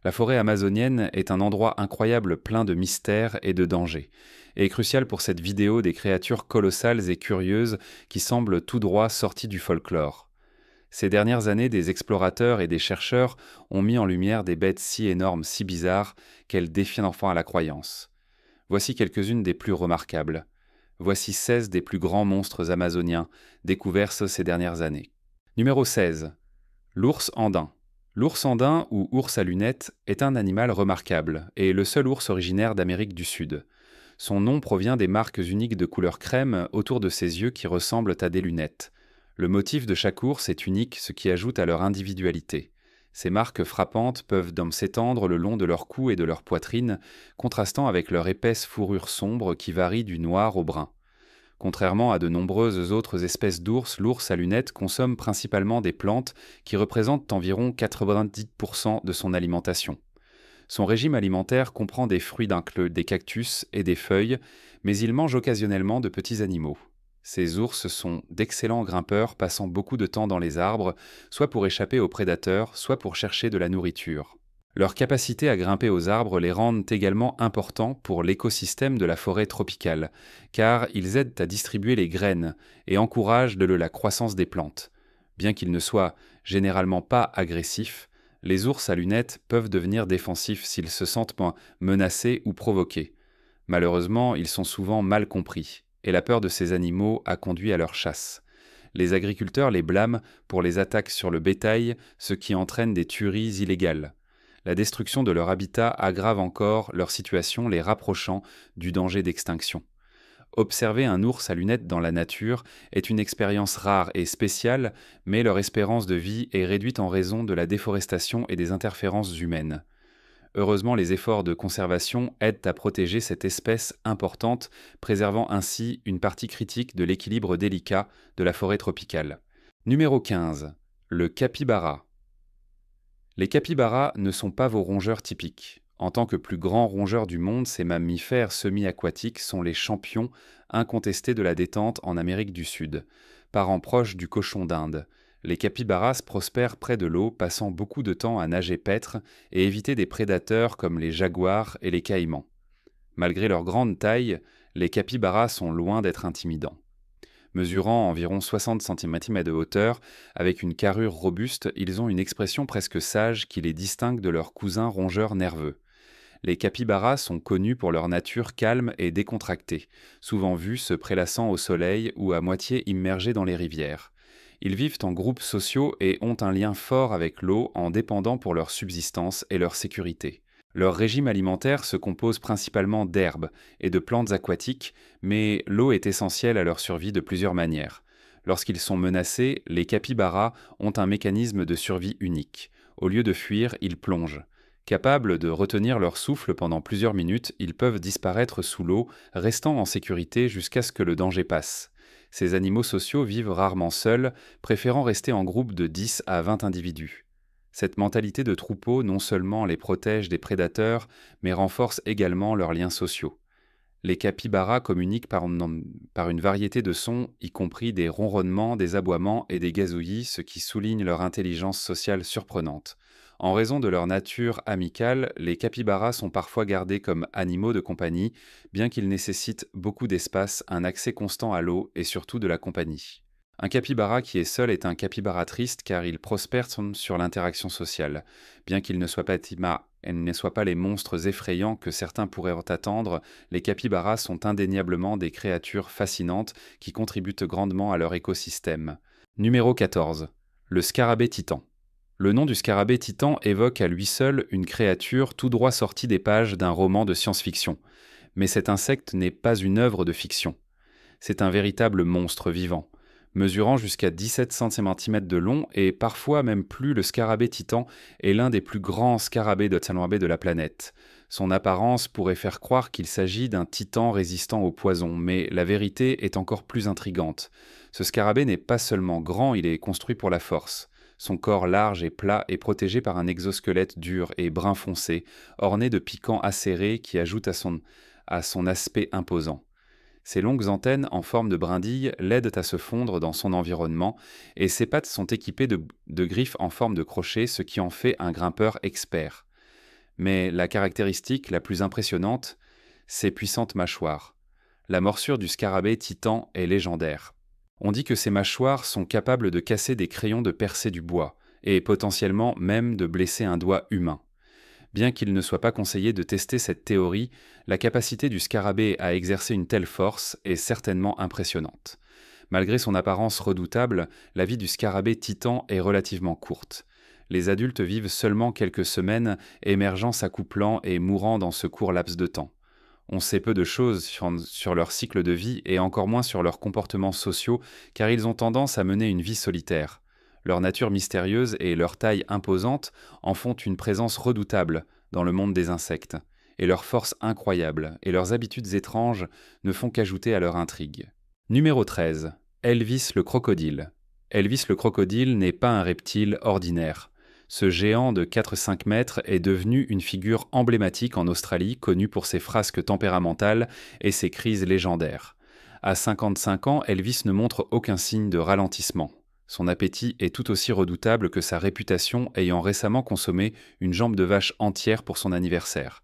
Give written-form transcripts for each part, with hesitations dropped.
La forêt amazonienne est un endroit incroyable plein de mystères et de dangers, et est crucial pour cette vidéo des créatures colossales et curieuses qui semblent tout droit sorties du folklore. Ces dernières années, des explorateurs et des chercheurs ont mis en lumière des bêtes si énormes, si bizarres, qu'elles défient l'enfant à la croyance. Voici quelques-unes des plus remarquables. Voici 16 des plus grands monstres amazoniens découverts ces dernières années. Numéro 16. L'ours andin. L'ours andin, ou ours à lunettes, est un animal remarquable et le seul ours originaire d'Amérique du Sud. Son nom provient des marques uniques de couleur crème autour de ses yeux qui ressemblent à des lunettes. Le motif de chaque ours est unique, ce qui ajoute à leur individualité. Ces marques frappantes peuvent s'étendre le long de leur cou et de leur poitrine, contrastant avec leur épaisse fourrure sombre qui varie du noir au brun. Contrairement à de nombreuses autres espèces d'ours, l'ours à lunettes consomme principalement des plantes qui représentent environ 90% de son alimentation. Son régime alimentaire comprend des fruits des cactus et des feuilles, mais il mange occasionnellement de petits animaux. Ces ours sont d'excellents grimpeurs passant beaucoup de temps dans les arbres, soit pour échapper aux prédateurs, soit pour chercher de la nourriture. Leur capacité à grimper aux arbres les rendent également importants pour l'écosystème de la forêt tropicale, car ils aident à distribuer les graines et encouragent la croissance des plantes. Bien qu'ils ne soient généralement pas agressifs, les ours à lunettes peuvent devenir défensifs s'ils se sentent menacés ou provoqués. Malheureusement, ils sont souvent mal compris, et la peur de ces animaux a conduit à leur chasse. Les agriculteurs les blâment pour les attaques sur le bétail, ce qui entraîne des tueries illégales. La destruction de leur habitat aggrave encore leur situation, les rapprochant du danger d'extinction. Observer un ours à lunettes dans la nature est une expérience rare et spéciale, mais leur espérance de vie est réduite en raison de la déforestation et des interférences humaines. Heureusement, les efforts de conservation aident à protéger cette espèce importante, préservant ainsi une partie critique de l'équilibre délicat de la forêt tropicale. Numéro 15. Le capybara. Les capybaras ne sont pas vos rongeurs typiques. En tant que plus grands rongeurs du monde, ces mammifères semi-aquatiques sont les champions incontestés de la détente en Amérique du Sud. Parents proches du cochon d'Inde, les capybaras prospèrent près de l'eau, passant beaucoup de temps à nager paître et éviter des prédateurs comme les jaguars et les caïmans. Malgré leur grande taille, les capybaras sont loin d'être intimidants. Mesurant environ 60 cm de hauteur, avec une carrure robuste, ils ont une expression presque sage qui les distingue de leurs cousins rongeurs nerveux. Les capybaras sont connus pour leur nature calme et décontractée, souvent vus se prélassant au soleil ou à moitié immergés dans les rivières. Ils vivent en groupes sociaux et ont un lien fort avec l'eau en dépendant pour leur subsistance et leur sécurité. Leur régime alimentaire se compose principalement d'herbes et de plantes aquatiques, mais l'eau est essentielle à leur survie de plusieurs manières. Lorsqu'ils sont menacés, les capybaras ont un mécanisme de survie unique. Au lieu de fuir, ils plongent. Capables de retenir leur souffle pendant plusieurs minutes, ils peuvent disparaître sous l'eau, restant en sécurité jusqu'à ce que le danger passe. Ces animaux sociaux vivent rarement seuls, préférant rester en groupe de 10 à 20 individus. Cette mentalité de troupeau non seulement les protège des prédateurs, mais renforce également leurs liens sociaux. Les capybaras communiquent par une variété de sons, y compris des ronronnements, des aboiements et des gazouillis, ce qui souligne leur intelligence sociale surprenante. En raison de leur nature amicale, les capybaras sont parfois gardés comme animaux de compagnie, bien qu'ils nécessitent beaucoup d'espace, un accès constant à l'eau et surtout de la compagnie. Un capybara qui est seul est un capybara triste car il prospère sur l'interaction sociale. Bien qu'ils ne soient pas les monstres effrayants que certains pourraient attendre, les capybaras sont indéniablement des créatures fascinantes qui contribuent grandement à leur écosystème. Numéro 14. Le scarabée titan. Le nom du scarabée titan évoque à lui seul une créature tout droit sortie des pages d'un roman de science-fiction. Mais cet insecte n'est pas une œuvre de fiction. C'est un véritable monstre vivant. Mesurant jusqu'à 17 cm de long et parfois même plus, le scarabée titan est l'un des plus grands scarabées de la planète. Son apparence pourrait faire croire qu'il s'agit d'un titan résistant au poison, mais la vérité est encore plus intrigante. Ce scarabée n'est pas seulement grand, il est construit pour la force. Son corps large et plat est protégé par un exosquelette dur et brun foncé, orné de piquants acérés qui ajoutent à son aspect imposant. Ses longues antennes en forme de brindilles l'aident à se fondre dans son environnement et ses pattes sont équipées de griffes en forme de crochet, ce qui en fait un grimpeur expert. Mais la caractéristique la plus impressionnante, ses puissantes mâchoires. La morsure du scarabée titan est légendaire. On dit que ces mâchoires sont capables de casser des crayons de percer du bois, et potentiellement même de blesser un doigt humain. Bien qu'il ne soit pas conseillé de tester cette théorie, la capacité du scarabée à exercer une telle force est certainement impressionnante. Malgré son apparence redoutable, la vie du scarabée titan est relativement courte. Les adultes vivent seulement quelques semaines, émergeant, s'accouplant et mourant dans ce court laps de temps. On sait peu de choses sur leur cycle de vie et encore moins sur leurs comportements sociaux, car ils ont tendance à mener une vie solitaire. Leur nature mystérieuse et leur taille imposante en font une présence redoutable dans le monde des insectes, et leur force incroyable et leurs habitudes étranges ne font qu'ajouter à leur intrigue. Numéro 13. Elvis le crocodile. Elvis le crocodile n'est pas un reptile ordinaire. Ce géant de 4-5 mètres est devenu une figure emblématique en Australie, connue pour ses frasques tempéramentales et ses crises légendaires. À 55 ans, Elvis ne montre aucun signe de ralentissement. Son appétit est tout aussi redoutable que sa réputation, ayant récemment consommé une jambe de vache entière pour son anniversaire.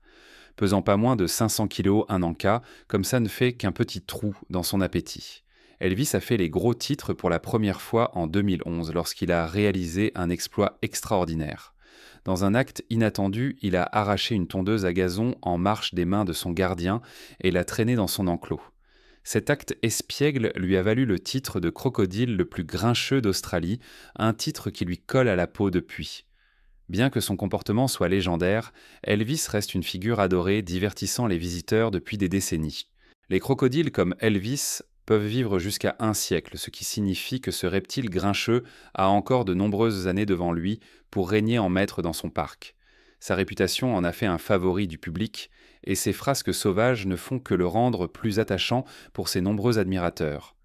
Pesant pas moins de 500 kilos un encas, comme ça ne fait qu'un petit trou dans son appétit. Elvis a fait les gros titres pour la première fois en 2011 lorsqu'il a réalisé un exploit extraordinaire. Dans un acte inattendu, il a arraché une tondeuse à gazon en marche des mains de son gardien et l'a traînée dans son enclos. Cet acte espiègle lui a valu le titre de crocodile le plus grincheux d'Australie, un titre qui lui colle à la peau depuis. Bien que son comportement soit légendaire, Elvis reste une figure adorée divertissant les visiteurs depuis des décennies. Les crocodiles comme Elvis peuvent vivre jusqu'à 1 siècle, ce qui signifie que ce reptile grincheux a encore de nombreuses années devant lui pour régner en maître dans son parc. Sa réputation en a fait un favori du public, et ses frasques sauvages ne font que le rendre plus attachant pour ses nombreux admirateurs.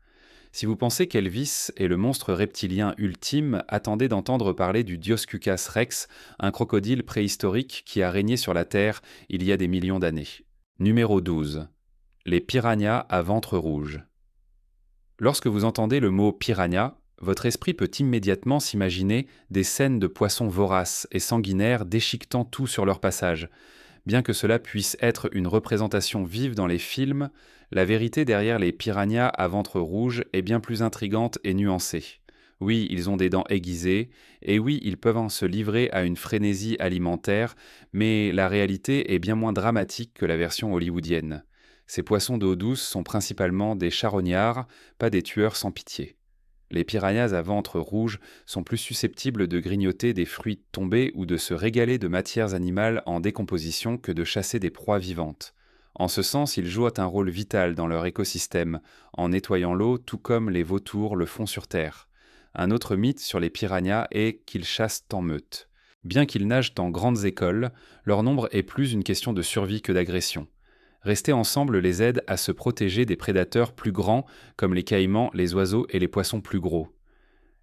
Si vous pensez qu'Elvis est le monstre reptilien ultime, attendez d'entendre parler du Dioscucas rex, un crocodile préhistorique qui a régné sur la Terre il y a des millions d'années. Numéro 12. Les piranhas à ventre rouge. Lorsque vous entendez le mot piranha, votre esprit peut immédiatement s'imaginer des scènes de poissons voraces et sanguinaires déchiquetant tout sur leur passage. Bien que cela puisse être une représentation vive dans les films, la vérité derrière les piranhas à ventre rouge est bien plus intrigante et nuancée. Oui, ils ont des dents aiguisées, et oui, ils peuvent se livrer à une frénésie alimentaire, mais la réalité est bien moins dramatique que la version hollywoodienne. Ces poissons d'eau douce sont principalement des charognards, pas des tueurs sans pitié. Les piranhas à ventre rouge sont plus susceptibles de grignoter des fruits tombés ou de se régaler de matières animales en décomposition que de chasser des proies vivantes. En ce sens, ils jouent un rôle vital dans leur écosystème, en nettoyant l'eau tout comme les vautours le font sur Terre. Un autre mythe sur les piranhas est qu'ils chassent en meute. Bien qu'ils nagent en grandes écoles, leur nombre est plus une question de survie que d'agression. Rester ensemble les aide à se protéger des prédateurs plus grands comme les caïmans, les oiseaux et les poissons plus gros.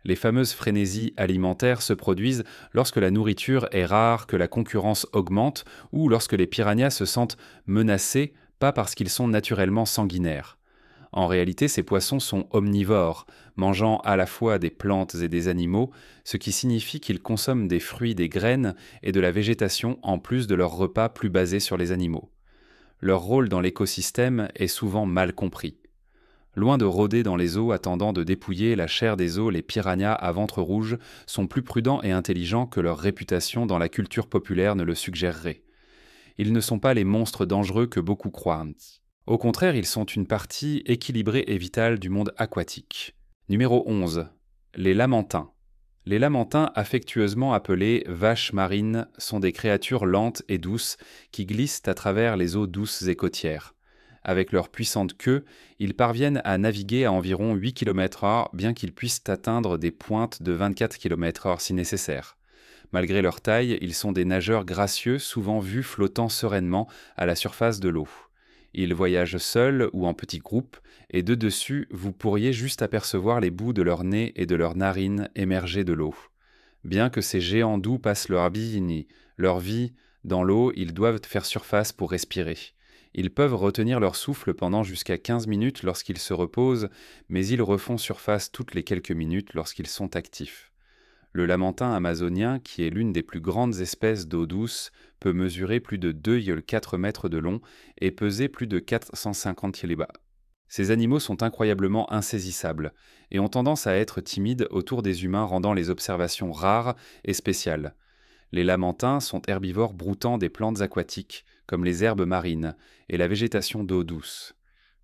Les fameuses frénésies alimentaires se produisent lorsque la nourriture est rare, que la concurrence augmente ou lorsque les piranhas se sentent menacés, pas parce qu'ils sont naturellement sanguinaires. En réalité, ces poissons sont omnivores, mangeant à la fois des plantes et des animaux, ce qui signifie qu'ils consomment des fruits, des graines et de la végétation en plus de leurs repas plus basés sur les animaux. Leur rôle dans l'écosystème est souvent mal compris. Loin de rôder dans les eaux attendant de dépouiller la chair des eaux, les piranhas à ventre rouge sont plus prudents et intelligents que leur réputation dans la culture populaire ne le suggérerait. Ils ne sont pas les monstres dangereux que beaucoup croient. Au contraire, ils sont une partie équilibrée et vitale du monde aquatique. Numéro 11. Les lamantins. Les lamantins, affectueusement appelés vaches marines, sont des créatures lentes et douces qui glissent à travers les eaux douces et côtières. Avec leur puissante queue, ils parviennent à naviguer à environ 8 km/h, bien qu'ils puissent atteindre des pointes de 24 km/h si nécessaire. Malgré leur taille, ils sont des nageurs gracieux, souvent vus flottant sereinement à la surface de l'eau. Ils voyagent seuls ou en petits groupes, et de dessus, vous pourriez juste apercevoir les bouts de leur nez et de leurs narines émerger de l'eau. Bien que ces géants doux passent leur vie dans l'eau, ils doivent faire surface pour respirer. Ils peuvent retenir leur souffle pendant jusqu'à 15 minutes lorsqu'ils se reposent, mais ils refont surface toutes les quelques minutes lorsqu'ils sont actifs. Le lamantin amazonien, qui est l'une des plus grandes espèces d'eau douce, peut mesurer plus de 2,4 mètres de long et peser plus de 450 kg. Ces animaux sont incroyablement insaisissables et ont tendance à être timides autour des humains, rendant les observations rares et spéciales. Les lamantins sont herbivores broutant des plantes aquatiques, comme les herbes marines et la végétation d'eau douce.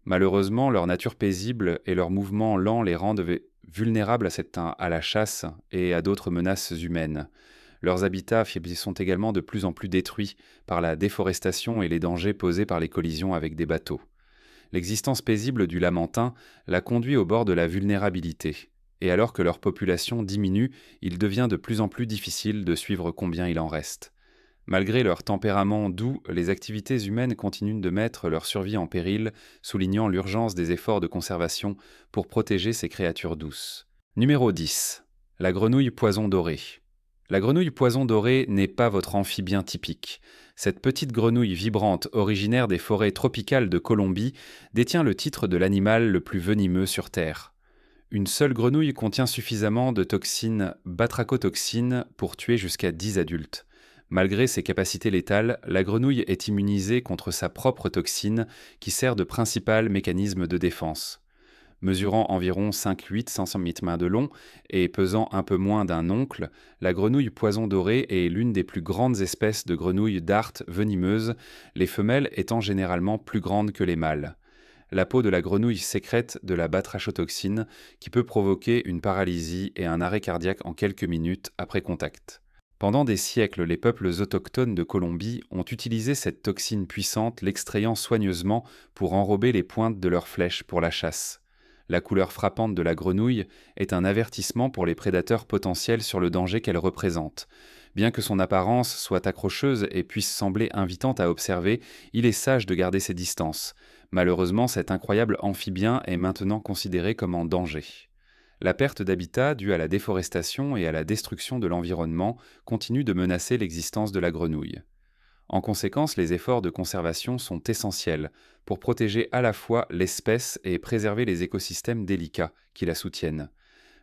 Malheureusement, leur nature paisible et leurs mouvements lents les rendent vulnérables à la chasse et à d'autres menaces humaines. Leurs habitats sont également de plus en plus détruits par la déforestation et les dangers posés par les collisions avec des bateaux. L'existence paisible du lamantin l'a conduit au bord de la vulnérabilité. Et alors que leur population diminue, il devient de plus en plus difficile de suivre combien il en reste. Malgré leur tempérament doux, les activités humaines continuent de mettre leur survie en péril, soulignant l'urgence des efforts de conservation pour protéger ces créatures douces. Numéro 10. La grenouille poison dorée. La grenouille poison dorée n'est pas votre amphibien typique. Cette petite grenouille vibrante, originaire des forêts tropicales de Colombie, détient le titre de l'animal le plus venimeux sur Terre. Une seule grenouille contient suffisamment de toxine batrachotoxine pour tuer jusqu'à 10 adultes. Malgré ses capacités létales, la grenouille est immunisée contre sa propre toxine qui sert de principal mécanisme de défense. Mesurant environ 5,8 cm de long et pesant un peu moins d'un oncle, la grenouille poison dorée est l'une des plus grandes espèces de grenouilles dartes venimeuses, les femelles étant généralement plus grandes que les mâles. La peau de la grenouille sécrète de la batrachotoxine qui peut provoquer une paralysie et un arrêt cardiaque en quelques minutes après contact. Pendant des siècles, les peuples autochtones de Colombie ont utilisé cette toxine puissante, l'extrayant soigneusement pour enrober les pointes de leurs flèches pour la chasse. La couleur frappante de la grenouille est un avertissement pour les prédateurs potentiels sur le danger qu'elle représente. Bien que son apparence soit accrocheuse et puisse sembler invitante à observer, il est sage de garder ses distances. Malheureusement, cet incroyable amphibien est maintenant considéré comme en danger. La perte d'habitat due à la déforestation et à la destruction de l'environnement continue de menacer l'existence de la grenouille. En conséquence, les efforts de conservation sont essentiels pour protéger à la fois l'espèce et préserver les écosystèmes délicats qui la soutiennent.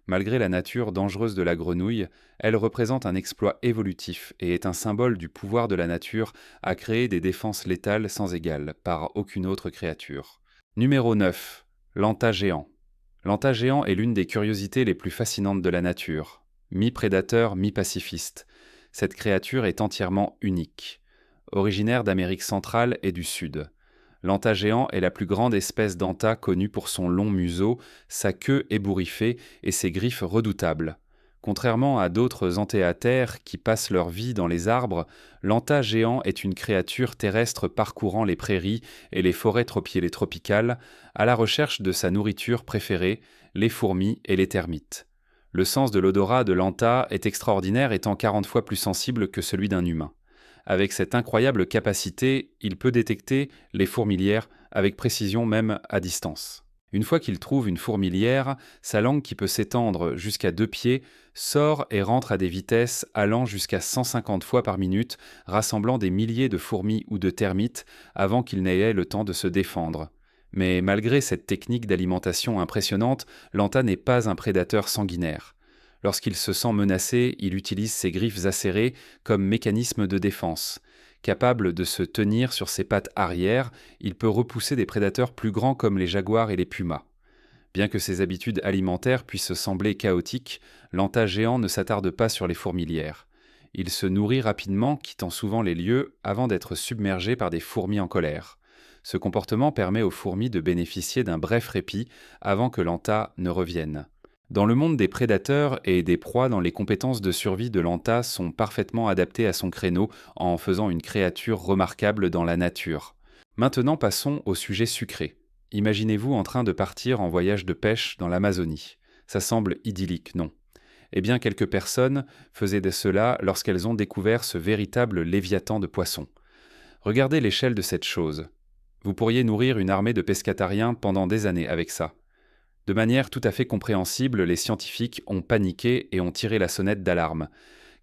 Malgré la nature dangereuse de la grenouille, elle représente un exploit évolutif et est un symbole du pouvoir de la nature à créer des défenses létales sans égale par aucune autre créature. Numéro 9. L'anta géant. L'anta géant est l'une des curiosités les plus fascinantes de la nature. Mi-prédateur, mi-pacifiste. Cette créature est entièrement unique. Originaire d'Amérique centrale et du Sud. L'anta géant est la plus grande espèce d'anta connue pour son long museau, sa queue ébouriffée et ses griffes redoutables. Contrairement à d'autres antéatères qui passent leur vie dans les arbres, l'anta géant est une créature terrestre parcourant les prairies et les forêts tropicales à la recherche de sa nourriture préférée, les fourmis et les termites. Le sens de l'odorat de l'anta est extraordinaire, étant 40 fois plus sensible que celui d'un humain. Avec cette incroyable capacité, il peut détecter les fourmilières avec précision même à distance. Une fois qu'il trouve une fourmilière, sa langue qui peut s'étendre jusqu'à 2 pieds sort et rentre à des vitesses allant jusqu'à 150 fois par minute, rassemblant des milliers de fourmis ou de termites avant qu'il n'ait le temps de se défendre. Mais malgré cette technique d'alimentation impressionnante, l'anta n'est pas un prédateur sanguinaire. Lorsqu'il se sent menacé, il utilise ses griffes acérées comme mécanisme de défense. Capable de se tenir sur ses pattes arrière, il peut repousser des prédateurs plus grands comme les jaguars et les pumas. Bien que ses habitudes alimentaires puissent sembler chaotiques, l'anta géant ne s'attarde pas sur les fourmilières. Il se nourrit rapidement, quittant souvent les lieux avant d'être submergé par des fourmis en colère. Ce comportement permet aux fourmis de bénéficier d'un bref répit avant que l'anta ne revienne. Dans le monde des prédateurs et des proies, les compétences de survie de l'anta sont parfaitement adaptées à son créneau en faisant une créature remarquable dans la nature. Maintenant passons au sujet sucré. Imaginez-vous en train de partir en voyage de pêche dans l'Amazonie. Ça semble idyllique, non? Eh bien, quelques personnes faisaient de cela lorsqu'elles ont découvert ce véritable léviathan de poissons. Regardez l'échelle de cette chose. Vous pourriez nourrir une armée de pescatariens pendant des années avec ça. De manière tout à fait compréhensible, les scientifiques ont paniqué et ont tiré la sonnette d'alarme.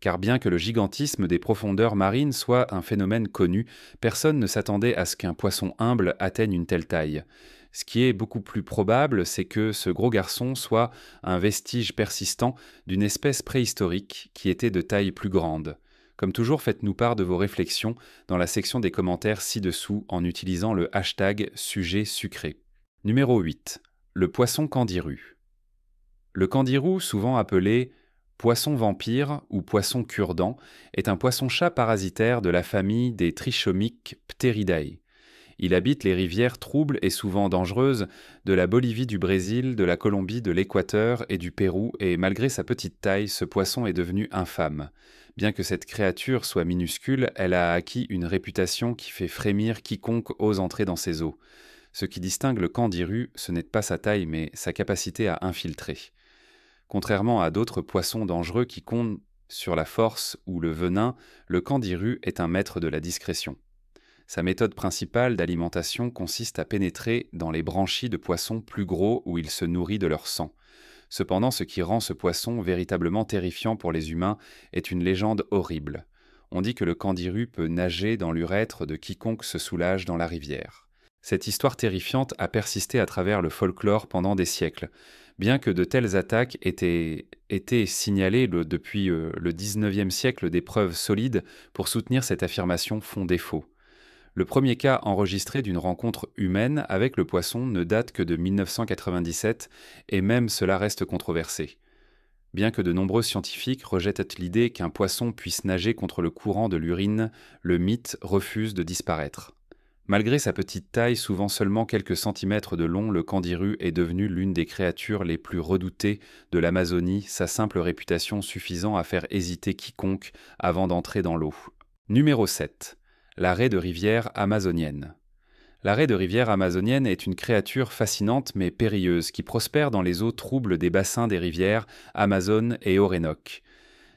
Car bien que le gigantisme des profondeurs marines soit un phénomène connu, personne ne s'attendait à ce qu'un poisson humble atteigne une telle taille. Ce qui est beaucoup plus probable, c'est que ce gros garçon soit un vestige persistant d'une espèce préhistorique qui était de taille plus grande. Comme toujours, faites-nous part de vos réflexions dans la section des commentaires ci-dessous en utilisant le hashtag sujet sucré. Numéro 8. Le poisson candiru. Le candiru, souvent appelé poisson vampire ou poisson cure-dent, est un poisson-chat parasitaire de la famille des Trichomiques Pteridae. Il habite les rivières troubles et souvent dangereuses de la Bolivie, du Brésil, de la Colombie, de l'Équateur et du Pérou, et malgré sa petite taille, ce poisson est devenu infâme. Bien que cette créature soit minuscule, elle a acquis une réputation qui fait frémir quiconque ose entrer dans ses eaux. Ce qui distingue le candiru, ce n'est pas sa taille, mais sa capacité à infiltrer. Contrairement à d'autres poissons dangereux qui comptent sur la force ou le venin, le candiru est un maître de la discrétion. Sa méthode principale d'alimentation consiste à pénétrer dans les branchies de poissons plus gros où il se nourrit de leur sang. Cependant, ce qui rend ce poisson véritablement terrifiant pour les humains est une légende horrible. On dit que le candiru peut nager dans l'urètre de quiconque se soulage dans la rivière. Cette histoire terrifiante a persisté à travers le folklore pendant des siècles. Bien que de telles attaques aient été signalées depuis le XIXe siècle, des preuves solides pour soutenir cette affirmation font défaut. Le premier cas enregistré d'une rencontre humaine avec le poisson ne date que de 1997 et même cela reste controversé. Bien que de nombreux scientifiques rejettent l'idée qu'un poisson puisse nager contre le courant de l'urine, le mythe refuse de disparaître. Malgré sa petite taille, souvent seulement quelques centimètres de long, le candiru est devenu l'une des créatures les plus redoutées de l'Amazonie, sa simple réputation suffisant à faire hésiter quiconque avant d'entrer dans l'eau. Numéro 7. La raie de rivière amazonienne. La raie de rivière amazonienne est une créature fascinante mais périlleuse qui prospère dans les eaux troubles des bassins des rivières Amazone et Orénoque.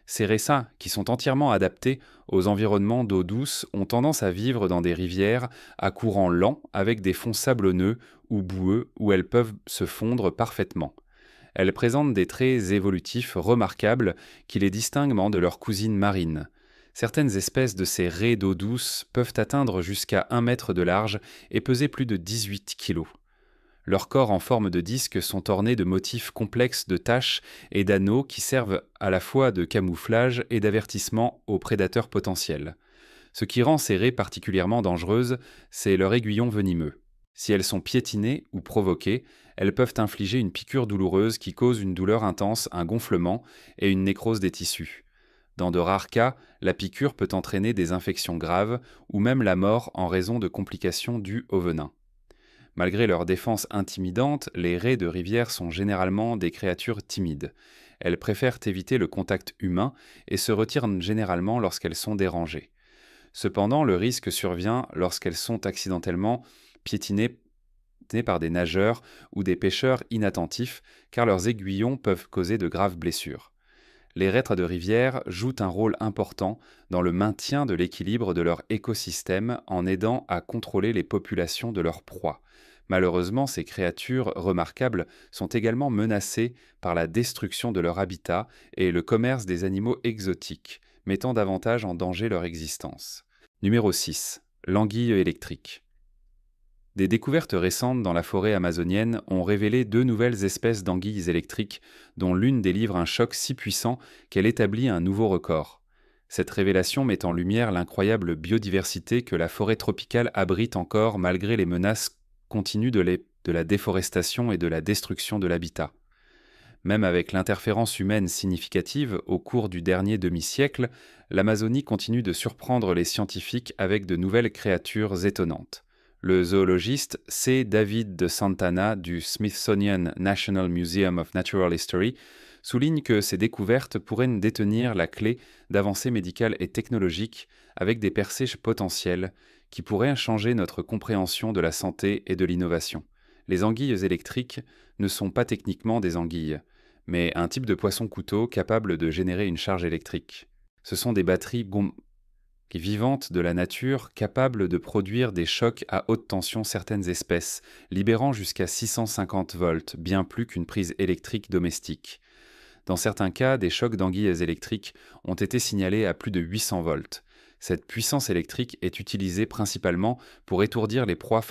Ces raies, qui sont entièrement adaptés aux environnements d'eau douce, ont tendance à vivre dans des rivières à courant lent avec des fonds sablonneux ou boueux où elles peuvent se fondre parfaitement. Elles présentent des traits évolutifs remarquables qui les distinguent de leurs cousines marines. Certaines espèces de ces raies d'eau douce peuvent atteindre jusqu'à 1 mètre de large et peser plus de 18 kilos. Leurs corps en forme de disque sont ornés de motifs complexes de taches et d'anneaux qui servent à la fois de camouflage et d'avertissement aux prédateurs potentiels. Ce qui rend ces raies particulièrement dangereuses, c'est leur aiguillon venimeux. Si elles sont piétinées ou provoquées, elles peuvent infliger une piqûre douloureuse qui cause une douleur intense, un gonflement et une nécrose des tissus. Dans de rares cas, la piqûre peut entraîner des infections graves ou même la mort en raison de complications dues au venin. Malgré leur défense intimidante, les raies de rivière sont généralement des créatures timides. Elles préfèrent éviter le contact humain et se retirent généralement lorsqu'elles sont dérangées. Cependant, le risque survient lorsqu'elles sont accidentellement piétinées par des nageurs ou des pêcheurs inattentifs, car leurs aiguillons peuvent causer de graves blessures. Les raies de rivière jouent un rôle important dans le maintien de l'équilibre de leur écosystème en aidant à contrôler les populations de leurs proies. Malheureusement, ces créatures remarquables sont également menacées par la destruction de leur habitat et le commerce des animaux exotiques, mettant davantage en danger leur existence. Numéro 6. L'anguille électrique. Des découvertes récentes dans la forêt amazonienne ont révélé 2 nouvelles espèces d'anguilles électriques, dont l'une délivre un choc si puissant qu'elle établit un nouveau record. Cette révélation met en lumière l'incroyable biodiversité que la forêt tropicale abrite encore malgré les menaces continues de la déforestation et de la destruction de l'habitat. Même avec l'interférence humaine significative au cours du dernier demi-siècle, l'Amazonie continue de surprendre les scientifiques avec de nouvelles créatures étonnantes. Le zoologiste C. David de Santana du Smithsonian National Museum of Natural History souligne que ces découvertes pourraient détenir la clé d'avancées médicales et technologiques avec des percées potentielles qui pourraient changer notre compréhension de la santé et de l'innovation. Les anguilles électriques ne sont pas techniquement des anguilles, mais un type de poisson-couteau capable de générer une charge électrique. Ce sont des batteries vivantes de la nature capables de produire des chocs à haute tension certaines espèces, libérant jusqu'à 650 volts, bien plus qu'une prise électrique domestique. Dans certains cas, des chocs d'anguilles électriques ont été signalés à plus de 800 volts. Cette puissance électrique est utilisée principalement pour étourdir les proies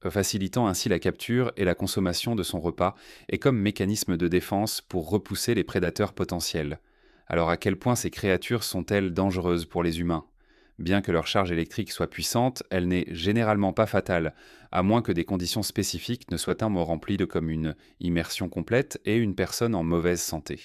facilitant ainsi la capture et la consommation de son repas, et comme mécanisme de défense pour repousser les prédateurs potentiels. Alors à quel point ces créatures sont-elles dangereuses pour les humains? Bien que leur charge électrique soit puissante, elle n'est généralement pas fatale, à moins que des conditions spécifiques ne soient remplies comme une immersion complète et une personne en mauvaise santé.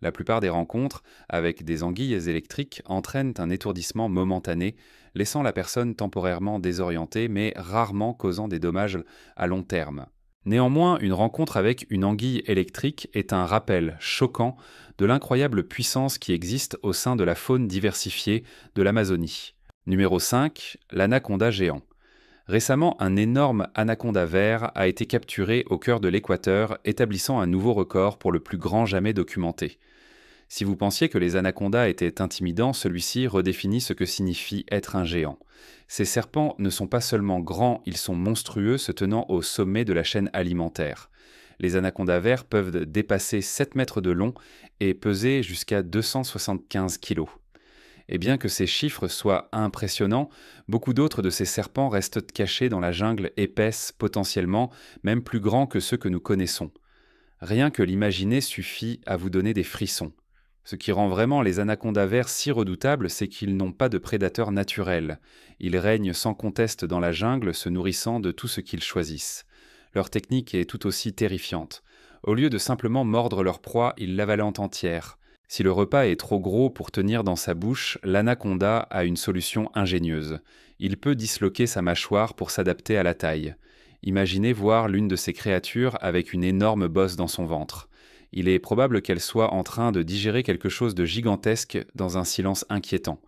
La plupart des rencontres avec des anguilles électriques entraînent un étourdissement momentané, laissant la personne temporairement désorientée mais rarement causant des dommages à long terme. Néanmoins, une rencontre avec une anguille électrique est un rappel choquant de l'incroyable puissance qui existe au sein de la faune diversifiée de l'Amazonie. Numéro 5. L'anaconda géant. Récemment, un énorme anaconda vert a été capturé au cœur de l'Équateur, établissant un nouveau record pour le plus grand jamais documenté. Si vous pensiez que les anacondas étaient intimidants, celui-ci redéfinit ce que signifie être un géant. Ces serpents ne sont pas seulement grands, ils sont monstrueux, se tenant au sommet de la chaîne alimentaire. Les anacondas verts peuvent dépasser 7 mètres de long et peser jusqu'à 275 kilos. Et bien que ces chiffres soient impressionnants, beaucoup d'autres de ces serpents restent cachés dans la jungle épaisse, potentiellement même plus grands que ceux que nous connaissons. Rien que l'imaginer suffit à vous donner des frissons. Ce qui rend vraiment les anacondas verts si redoutables, c'est qu'ils n'ont pas de prédateurs naturels. Ils règnent sans conteste dans la jungle, se nourrissant de tout ce qu'ils choisissent. Leur technique est tout aussi terrifiante. Au lieu de simplement mordre leur proie, ils l'avalent entière. Si le repas est trop gros pour tenir dans sa bouche, l'anaconda a une solution ingénieuse. Il peut disloquer sa mâchoire pour s'adapter à la taille. Imaginez voir l'une de ces créatures avec une énorme bosse dans son ventre. Il est probable qu'elle soit en train de digérer quelque chose de gigantesque dans un silence inquiétant.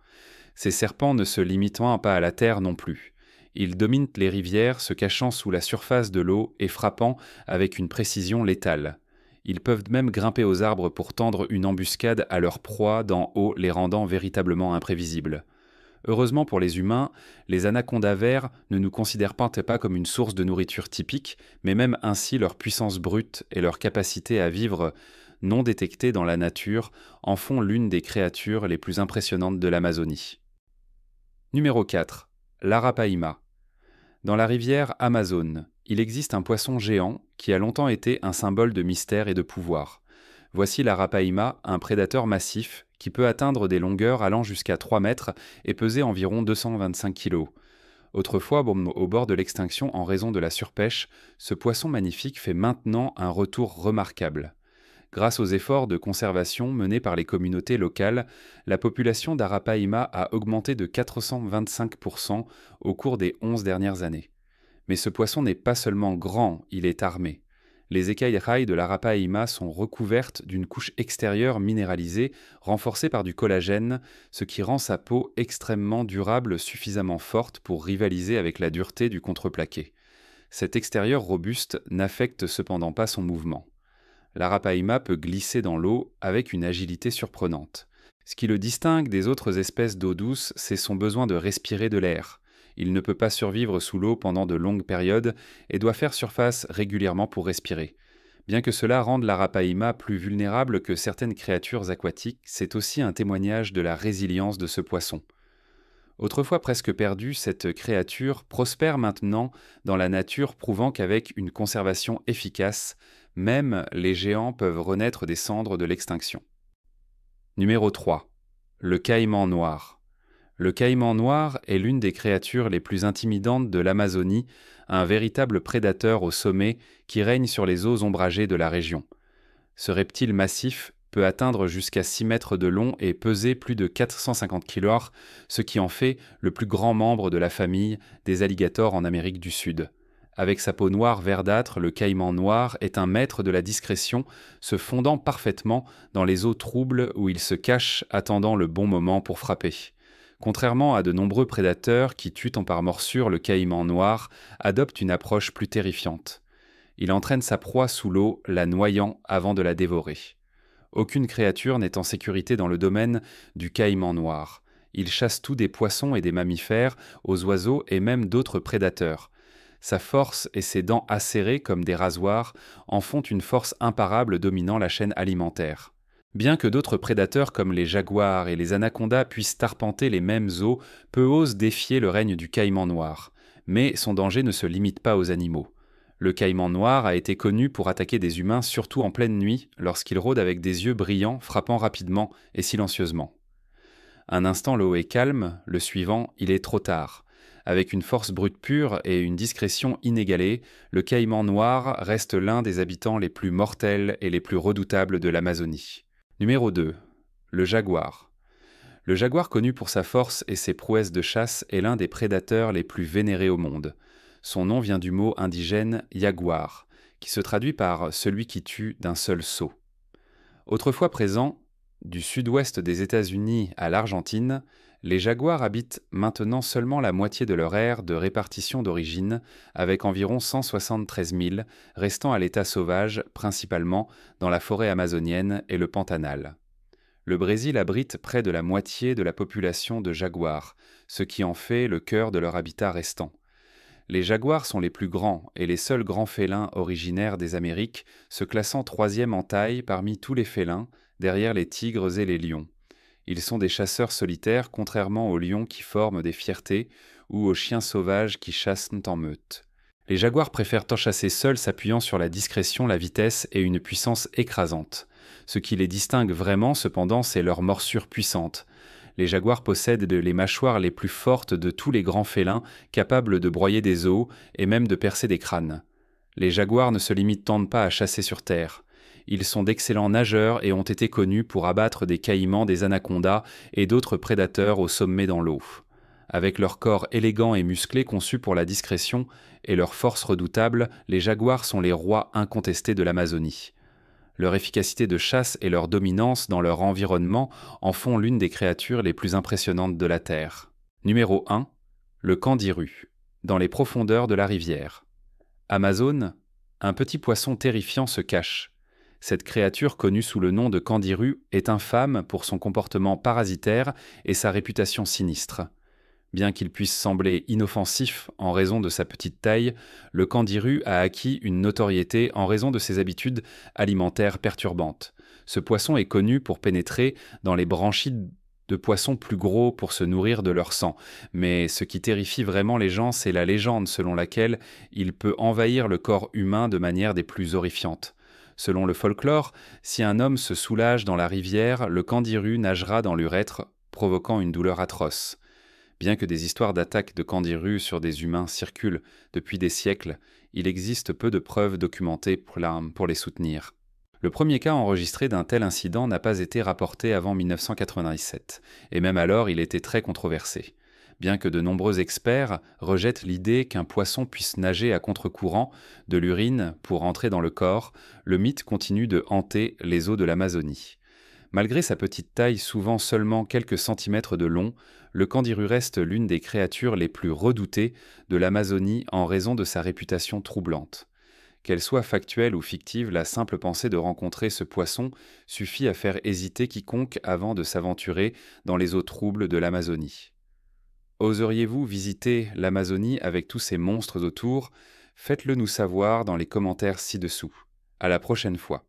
Ces serpents ne se limitant pas à la terre non plus. Ils dominent les rivières, se cachant sous la surface de l'eau et frappant avec une précision létale. Ils peuvent même grimper aux arbres pour tendre une embuscade à leur proie d'en haut, les rendant véritablement imprévisibles. Heureusement pour les humains, les anacondas verts ne nous considèrent pas comme une source de nourriture typique, mais même ainsi leur puissance brute et leur capacité à vivre non détectées dans la nature en font l'une des créatures les plus impressionnantes de l'Amazonie. Numéro 4. L'arapaima. Dans la rivière Amazone, il existe un poisson géant qui a longtemps été un symbole de mystère et de pouvoir. Voici l'arapaima, un prédateur massif qui peut atteindre des longueurs allant jusqu'à 3 mètres et peser environ 225 kg. Autrefois, au bord de l'extinction en raison de la surpêche, ce poisson magnifique fait maintenant un retour remarquable. Grâce aux efforts de conservation menés par les communautés locales, la population d'arapaima a augmenté de 425% au cours des 11 dernières années. Mais ce poisson n'est pas seulement grand, il est armé. Les écailles rails de l'arapaima sont recouvertes d'une couche extérieure minéralisée, renforcée par du collagène, ce qui rend sa peau extrêmement durable, suffisamment forte pour rivaliser avec la dureté du contreplaqué. Cet extérieur robuste n'affecte cependant pas son mouvement. L'arapaima peut glisser dans l'eau avec une agilité surprenante. Ce qui le distingue des autres espèces d'eau douce, c'est son besoin de respirer de l'air. Il ne peut pas survivre sous l'eau pendant de longues périodes et doit faire surface régulièrement pour respirer. Bien que cela rende l'arapaima plus vulnérable que certaines créatures aquatiques, c'est aussi un témoignage de la résilience de ce poisson. Autrefois presque perdue, cette créature prospère maintenant dans la nature, prouvant qu'avec une conservation efficace, même les géants peuvent renaître des cendres de l'extinction. Numéro 3. Le caïman noir. Le caïman noir est l'une des créatures les plus intimidantes de l'Amazonie, un véritable prédateur au sommet qui règne sur les eaux ombragées de la région. Ce reptile massif peut atteindre jusqu'à 6 mètres de long et peser plus de 450 kg, ce qui en fait le plus grand membre de la famille des alligators en Amérique du Sud. Avec sa peau noire verdâtre, le caïman noir est un maître de la discrétion, se fondant parfaitement dans les eaux troubles où il se cache attendant le bon moment pour frapper. Contrairement à de nombreux prédateurs qui tuent par morsure, le caïman noir adopte une approche plus terrifiante. Il entraîne sa proie sous l'eau, la noyant avant de la dévorer. Aucune créature n'est en sécurité dans le domaine du caïman noir. Il chasse tous des poissons et des mammifères, aux oiseaux et même d'autres prédateurs. Sa force et ses dents acérées comme des rasoirs en font une force imparable dominant la chaîne alimentaire. Bien que d'autres prédateurs comme les jaguars et les anacondas puissent arpenter les mêmes eaux, peu osent défier le règne du caïman noir. Mais son danger ne se limite pas aux animaux. Le caïman noir a été connu pour attaquer des humains surtout en pleine nuit, lorsqu'il rôde avec des yeux brillants, frappant rapidement et silencieusement. Un instant l'eau est calme, le suivant, il est trop tard. Avec une force brute pure et une discrétion inégalée, le caïman noir reste l'un des habitants les plus mortels et les plus redoutables de l'Amazonie. Numéro 2. Le jaguar. Le jaguar, connu pour sa force et ses prouesses de chasse, est l'un des prédateurs les plus vénérés au monde. Son nom vient du mot indigène jaguar, qui se traduit par celui qui tue d'un seul saut. Autrefois présent, du sud-ouest des États-Unis à l'Argentine, les jaguars habitent maintenant seulement la moitié de leur aire de répartition d'origine, avec environ 173 000, restant à l'état sauvage, principalement dans la forêt amazonienne et le Pantanal. Le Brésil abrite près de la moitié de la population de jaguars, ce qui en fait le cœur de leur habitat restant. Les jaguars sont les plus grands et les seuls grands félins originaires des Amériques, se classant troisième en taille parmi tous les félins, derrière les tigres et les lions. Ils sont des chasseurs solitaires, contrairement aux lions qui forment des fiertés ou aux chiens sauvages qui chassent en meute. Les jaguars préfèrent enchasser seuls, s'appuyant sur la discrétion, la vitesse et une puissance écrasante. Ce qui les distingue vraiment, cependant, c'est leur morsure puissante. Les jaguars possèdent les mâchoires les plus fortes de tous les grands félins, capables de broyer des os et même de percer des crânes. Les jaguars ne se limitent pas à chasser sur terre. Ils sont d'excellents nageurs et ont été connus pour abattre des caïmans, des anacondas et d'autres prédateurs au sommet dans l'eau. Avec leur corps élégant et musclé conçu pour la discrétion et leur force redoutable, les jaguars sont les rois incontestés de l'Amazonie. Leur efficacité de chasse et leur dominance dans leur environnement en font l'une des créatures les plus impressionnantes de la Terre. Numéro 1. Le candiru, dans les profondeurs de la rivière. Amazone, un petit poisson terrifiant se cache. Cette créature, connue sous le nom de candiru, est infâme pour son comportement parasitaire et sa réputation sinistre. Bien qu'il puisse sembler inoffensif en raison de sa petite taille, le candiru a acquis une notoriété en raison de ses habitudes alimentaires perturbantes. Ce poisson est connu pour pénétrer dans les branchies de poissons plus gros pour se nourrir de leur sang. Mais ce qui terrifie vraiment les gens, c'est la légende selon laquelle il peut envahir le corps humain de manière des plus horrifiantes. Selon le folklore, si un homme se soulage dans la rivière, le candiru nagera dans l'urètre, provoquant une douleur atroce. Bien que des histoires d'attaques de candirus sur des humains circulent depuis des siècles, il existe peu de preuves documentées pour les soutenir. Le premier cas enregistré d'un tel incident n'a pas été rapporté avant 1997, et même alors il était très controversé. Bien que de nombreux experts rejettent l'idée qu'un poisson puisse nager à contre-courant de l'urine pour entrer dans le corps, le mythe continue de hanter les eaux de l'Amazonie. Malgré sa petite taille, souvent seulement quelques centimètres de long, le candiru reste l'une des créatures les plus redoutées de l'Amazonie en raison de sa réputation troublante. Qu'elle soit factuelle ou fictive, la simple pensée de rencontrer ce poisson suffit à faire hésiter quiconque avant de s'aventurer dans les eaux troubles de l'Amazonie. Oseriez-vous visiter l'Amazonie avec tous ces monstres autour ? Faites-le nous savoir dans les commentaires ci-dessous. À la prochaine fois.